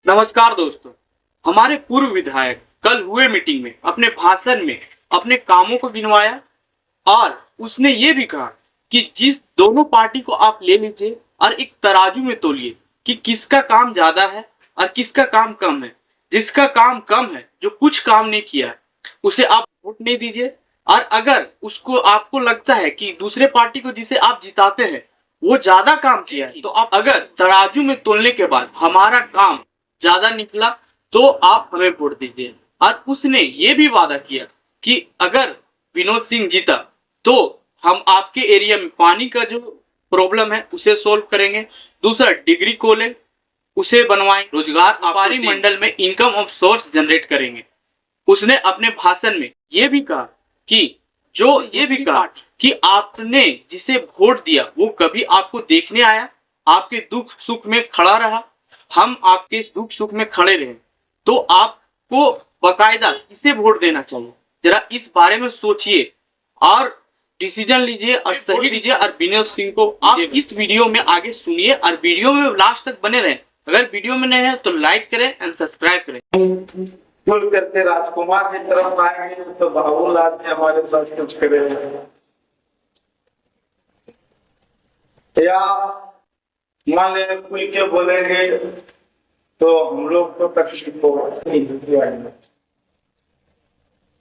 नमस्कार दोस्तों। हमारे पूर्व विधायक कल हुए मीटिंग में अपने भाषण में अपने कामों को गिनवाया और उसने ये भी कहा कि जिस दोनों पार्टी को आप ले लीजिए और एक तराजू में तोलिए कि किसका काम ज्यादा है और किसका काम कम है। जिसका काम कम है, जो कुछ काम नहीं किया है, उसे आप वोट नहीं दीजिए। और अगर उसको आपको लगता है कि दूसरे पार्टी को जिसे आप जिताते हैं वो ज्यादा काम किया है, तो आप अगर तराजू में तोलने के बाद हमारा काम ज्यादा निकला तो आप हमें वोट दीजिए। और उसने ये भी वादा किया कि अगर विनोद सिंह जीता तो हम आपके एरिया में पानी का जो प्रॉब्लम है उसे सोल्व करेंगे। दूसरा, डिग्री कॉलेज उसे बनवाएं, रोजगार व्यापारी मंडल में इनकम ऑफ सोर्स जनरेट करेंगे। उसने अपने भाषण में ये भी कहा कि आपने जिसे वोट दिया वो कभी आपको देखने आया, आपके दुख सुख में खड़ा रहा, हम आपके दुख सुख में खड़े रहे, तो आपको बकायदा किसे वोट देना चाहिए। जरा इस बारे में सोचिए और डिसीजन लीजिए और सही लीजिए। और विनोद सिंह को आप इस वीडियो में आगे सुनिए और वीडियो में लास्ट तक बने रहें। अगर वीडियो में नए हैं तो लाइक करें एंड सब्सक्राइब करें। बोल करके राजकुमार की तरफ आएंगे तो बाबूलाल जी हमारे साथ कुछ करेंगे, या मान ले खुल के बोलेंगे तो हम लोग को तकलीफ होगा।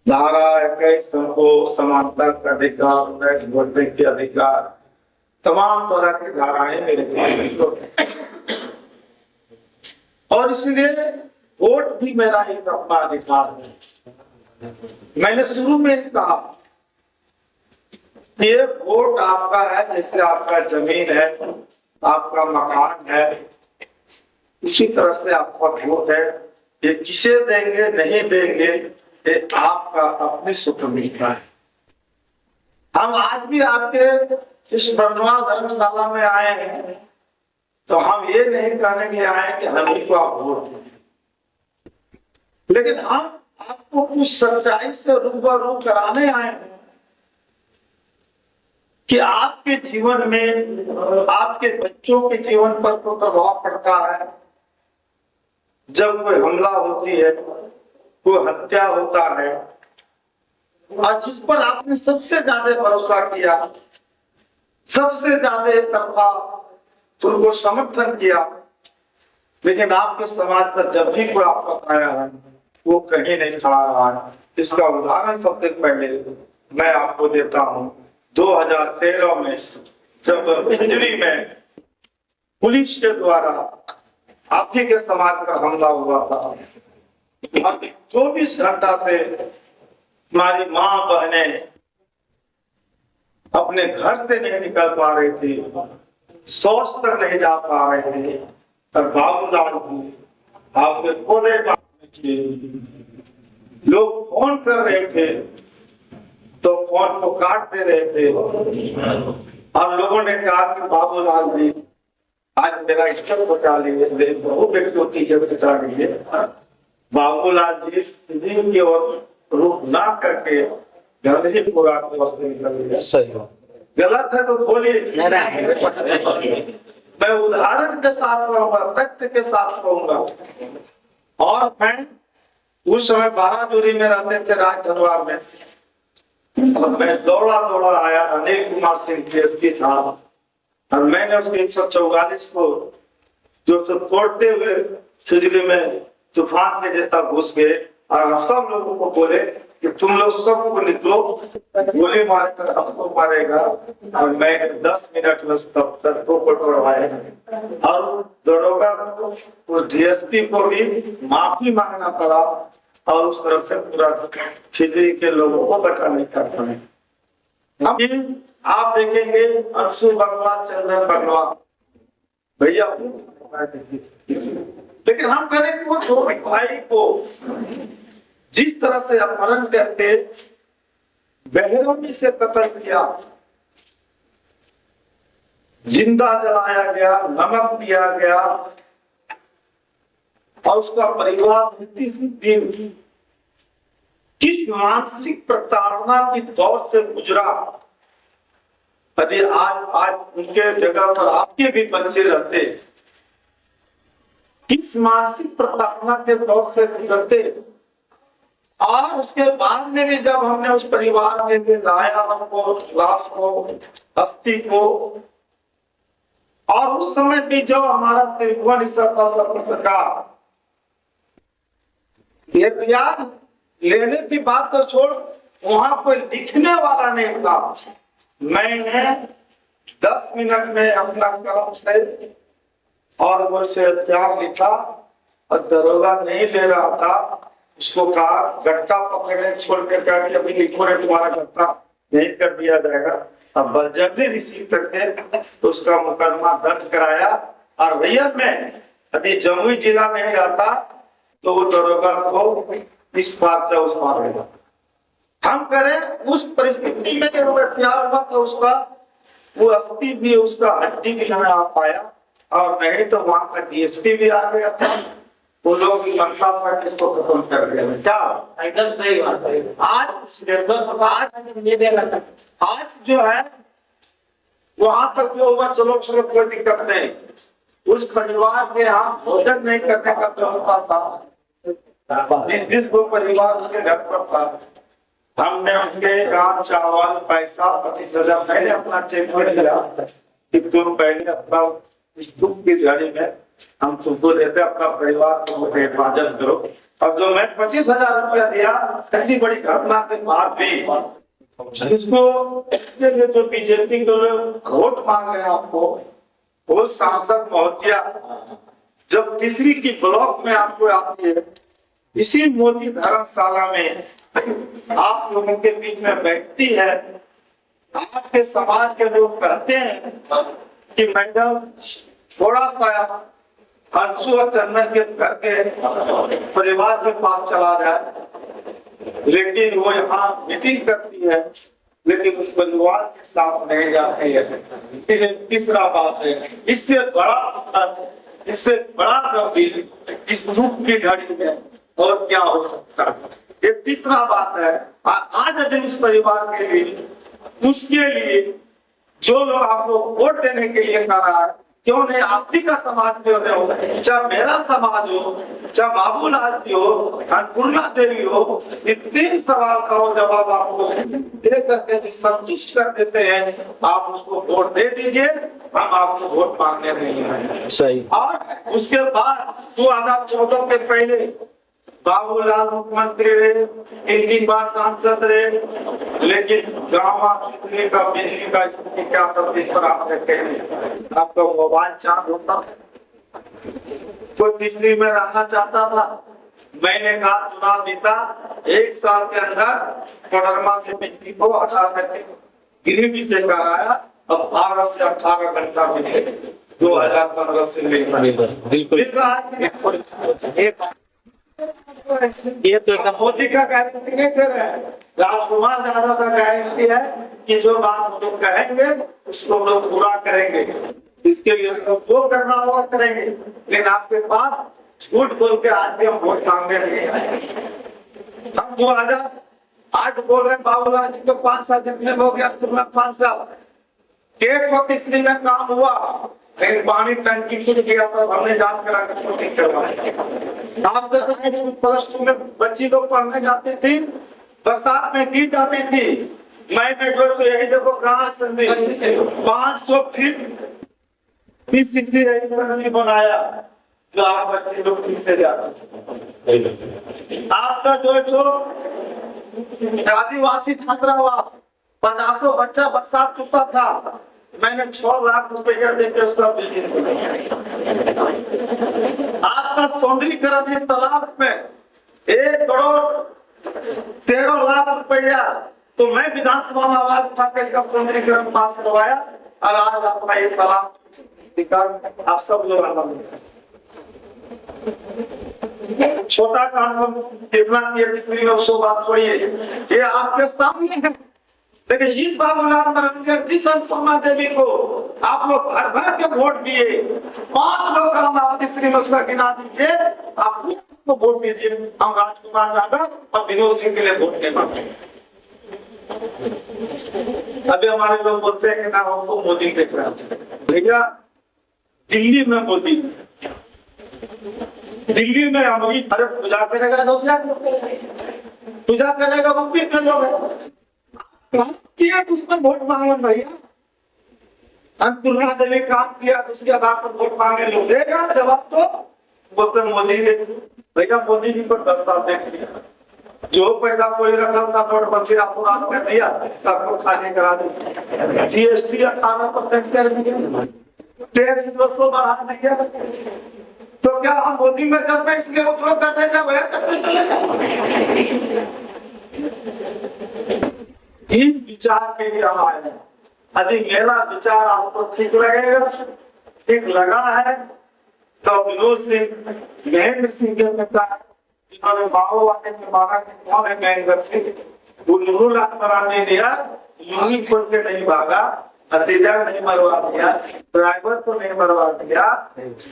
धारा 21 हमको समानता का अधिकार, वोटने के अधिकार, तमाम तरह की धाराएं मेरे पास, और इसलिए वोट भी मेरा एक अपना अधिकार है। मैंने शुरू में ही कहा ये वोट आपका है, जैसे आपका जमीन है, आपका मकान है, उसी तरह से आपका वोट है। ये किसे देंगे नहीं देंगे ये आपका अपनी स्वतंत्रता है। हम आज भी आपके इस बरनवा धर्मशाला में आए हैं तो हम ये नहीं कहने के लिए आए कि हम ही को आप वोट दें, लेकिन हम आपको कुछ सच्चाई से रूबरू कराने आए हैं कि आपके जीवन में, आपके बच्चों के जीवन पर तो प्रभाव पड़ता है। जब कोई हमला होती है, कोई हत्या होता है, और जिस पर आपने सबसे ज्यादा भरोसा किया, सबसे ज्यादा तरफा उनको समर्थन किया, लेकिन आपके समाज पर जब भी कोई आफत आया है वो कहीं नहीं खड़ा रहा है। इसका उदाहरण सबसे पहले मैं आपको देता हूँ। 2013 में जब बिजली में पुलिस के द्वारा आप ही के समाज पर हमला हुआ था, 24 घंटा से हमारी माँ बहने अपने घर से नहीं निकल पा रही थी, शौच तक नहीं जा पा रहे थे, और बाबूलाल जी आपके कोने लोग फोन कर रहे थे तो फोन को काट दे रहे थे, और लोगों ने कहा कि बाबूलाल जी आज मेरा इज्जत बचा लीजिए, बहु व्यक्तियों की इज्जत बचा लीजिए। बाबूलाल जी की ओर रुख ना करके गांधी पूरा से निकल गया। गलत है तो बोलिए, मैं उदाहरण के साथ कहूंगा, तथ्य के साथ कहूंगा। और मैं उस समय 12 जोरी में रहते थे राजधनवार में, और मैं दौड़ा आया। अनिल कुमार सिंह डीएसपी था, और मैंने उसको 144 को जो तोड़ते हुए खिजली में तूफान के जैसा घुस गए, और हम सब लोगों को बोले कि तुम लोग सबको निकलो, गोली मारकर हमको मारेगा। और मैंने 10 मिनट में सबको पकड़वाया, और दरोगा उस डीएसपी को भी माफी मांगना पड़ा, और उस तरह से पूरा खिजड़ी के लोगों को बचाने का पड़ा। आप देखेंगे अंशु बंगला, चंदन बंगला भैया, लेकिन हम करें वो दो भाई को जिस तरह से अपहरण करके बेरहमी से कत्ल किया, जिंदा जलाया गया, नमक दिया गया, और उसका परिवार किस मानसिक प्रताड़ना की दौर से गुजरा। यदि आज उनके जगह पर आपके भी बच्चे रहते किस मानसिक प्रताड़ना के दौर से गुजरते, और उसके बाद में भी जब हमने उस परिवार के लिए लाया हमको, लाश को, अस्थि को, और उस समय भी जो हमारा त्रिभुवन सफर का ये प्यार लेने की बात तो छोड़, वहां कोई लिखने वाला नहीं था। मैंने 10 मिनट में अपना कलम से और वो से प्यार लिखा, और दरोगा नहीं ले रहा था, उसको कहा गट्टा पकड़ने छोड़ कर कहा कि अभी लिखो रे, तुम्हारा गट्टा नहीं कर दिया जाएगा। अब बलजबरी रिसीव करके तो उसका मुकदमा दर्ज कराया, और भैया मैं यदि जमुई जिला में ही रहता तो वो दरोगा को इस पार से उस पार होगा। हम करें उस परिस्थिति में प्यार हुआ तो उसका वो अस्थि भी, उसका हड्डी भी हमें आ पाया, और नहीं तो वहां का डीएसपी भी आ गया था, वो लोग मनसा पर इसको खत्म कर दिया। क्या एकदम सही बात है। आज जो है वहां तक जो होगा, चलो चलो कोई दिक्कत नहीं। उस परिवार के यहाँ भोजन नहीं करने का व्यवस्था था, 20-20 को परिवार उसके घर पर था। हमने उनके यहाँ चावल, पैसा 25,000 मैंने अपना चेक दिया कि तुम पहले अपना दुख की घड़ी में हम तुमको देते, अपना परिवार को हिफाजत करो। और जो मैं 25,000 रुपया दिया, इतनी बड़ी घटना के बाद भी जिसको जो बीजेपी के लोग वोट मांग रहे हैं आपको, वो सांसद महोदया जब तीसरी की ब्लॉक में आपको आती है, इसी मोदी धर्मशाला में आप लोगों के बीच में बैठती है, आपके समाज के लोग कहते हैं कि मैडम थोड़ा सा अंशु और चंदन के करके परिवार के पास चला जाए, लेकिन वो यहाँ मीटिंग करती है, लेकिन उस परिवार के साथ नहीं जाते। ऐसे तीसरा बात है, इससे बड़ा, इससे बड़ा गंभीर इस दुख की घड़ी में और क्या हो सकता है। ये तीसरा बात है। आज यदि उस परिवार के लिए, उसके लिए जो लोग आपको वोट देने के लिए कर रहा है, क्यों नहीं आप ही का समाज क्यों नहीं हो, चाहे मेरा समाज हो, चाहे बाबूलाल जी हो, अन्नपूर्णा देवी हो, ये 3 सवाल का जवाब आपको दे करके संतुष्ट कर देते हैं, आप उसको वोट दे दीजिए, हम आपको वोट मांगने नहीं आए। सही। और उसके बाद 2014 के पहले बाबूलाल मुख्यमंत्री रहे, 3 बार सांसद रहे, लेकिन बिजली का स्थिति क्या सब पर आप देखते हैं। आपका मोबाइल चार्ज होता था, कोई तीसरी में रहना चाहता था। मैंने कहा चुनाव जीता, 1 साल के अंदर कोडरमा से बिजली को हटा करके गिरिडीह से कराया। अब 12 से 18 घंटा में 2015 से मिल रहा है। ये तो एकदम मोदी का गारंटी नहीं दे रहे हैं, राजकुमार यादव का गारंटी है कि जो बात हम लोग कहेंगे उसको हम लोग पूरा करेंगे। इसके लिए जो करना होगा करेंगे, लेकिन आपके पास झूठ बोल के आज भी हम वोट मांगने नहीं आए। हम 2000 आज बोल रहे हैं बाबूलाल जी को 5 साल जितने हो गया, 5 साल डेढ़ को तीसरी में काम हुआ, लेकिन पानी टंकी खुद गया तो हमने जांच करा कर ठीक करवाया। आप देखो +2 में बच्ची लोग पढ़ने जाती थी, बरसात में गिर जाती थी। मैंने जो यही देखो कहाँ से 500 फीट पीसीसी रही बनाया, जो आप बच्चे लोग ठीक से जाते। आपका जो आदिवासी छात्रावास 50 बच्चा बरसात चुका था, मैंने 6 लाख रुपया देकर उसका बिल्डिंग बनाया। आपका सौंदर्यीकरण इस तालाब में 1 करोड़ 13 लाख रुपया, तो मैं विधानसभा में आवाज उठा कर इसका सौंदर्यीकरण पास करवाया, और आज आपका ये तालाब आप सब लोग आनंद। छोटा काम कितना तीसरी में उसको बात छोड़िए, ये आपके सामने है। लेकिन जिस बाबूलाल जिस अन्नपूर्णा देवी को आप लोग भर के वोट दिए, 5 लोग का आप तीसरी में उसका गिना दीजिए, आप उसको वोट दीजिए। हम राजकुमार यादव और विनोद सिंह के लिए वोट नहीं मांगे। अभी हमारे लोग बोलते हैं कि ना हमको मोदी देख रहे हैं। भैया दिल्ली में मोदी, दिल्ली में अमरीक अरे पूजा करेगा तो क्या पूजा करेगा वो भी कर लोगे किया तो उस पर वोट मांगे भैया। अन्नपूर्णा देवी काम किया तो उसके आधार पर वोट मांगे लोग देगा जवाब तो बोलते मोदी ने भैया मोदी जी को 10 साल देख लिया जो पैसा कोई रखा था नोटबंदी रातों रात कर दिया सबको खाली करा दिया जीएसटी 18% कर दिया टैक्स 200 बढ़ा दिया तो क्या हम मोदी में चल रहे इसलिए उपयोग करते क्या वह करते चले इस विचार के लिए हम आए हैं। यदि मेरा विचार आपको ठीक लगेगा ठीक लगा है तो विनोद सिंह महेंद्र सिंह के नेता जिन्होंने माओवादी के मारा कि कौन है महेंद्र सिंह उन्होंने राजमरानी लिया लूंगी खोल के नहीं भागा भतीजा नहीं मरवा दिया ड्राइवर को नहीं मरवा दिया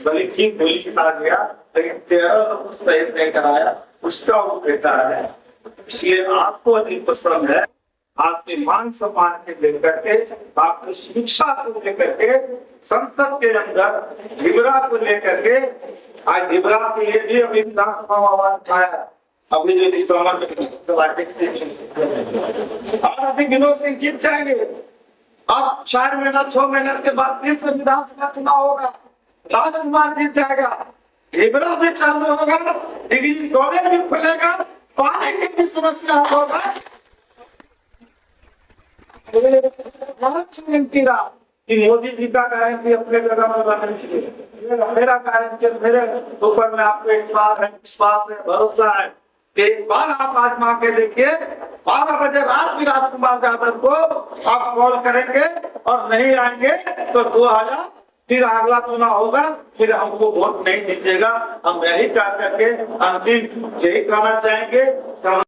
बल्कि गोली आ गया लेकिन 13 लोग को शहीद नहीं कराया उसका वो बेटा है। इसलिए आपको अधिक पसंद है आपके मान सम्मान के लेकर के आपकी शिक्षा को लेकर के संसद के अंदर ढिबरा को लेकर के आज ढिबरा के लिए भी अभी विधानसभा आवाज उठाया अभी जो दिसंबर में चला और अधिक विनोद सिंह जीत जाएंगे। अब 4 महीना 6 महीने के बाद तीसरे विधानसभा चुनाव होगा राजकुमार जीत जाएगा ढिबरा भी चालू होगा डिग्री कॉलेज भी खुलेगा पानी की भी समस्या होगा कि मोदी जी का गारंटी अपने कदम लगाने चाहिए मेरा गारंटी मेरे ऊपर में आपको विश्वास है भरोसा है कि एक बार आप आजमा के देखिए 12 बजे रात भी राजकुमार यादव को आप कॉल करेंगे और नहीं आएंगे तो 2000 फिर अगला चुनाव होगा फिर हमको वोट नहीं दीजिएगा। हम यही कह करके अंतिम यही कहना चाहेंगे।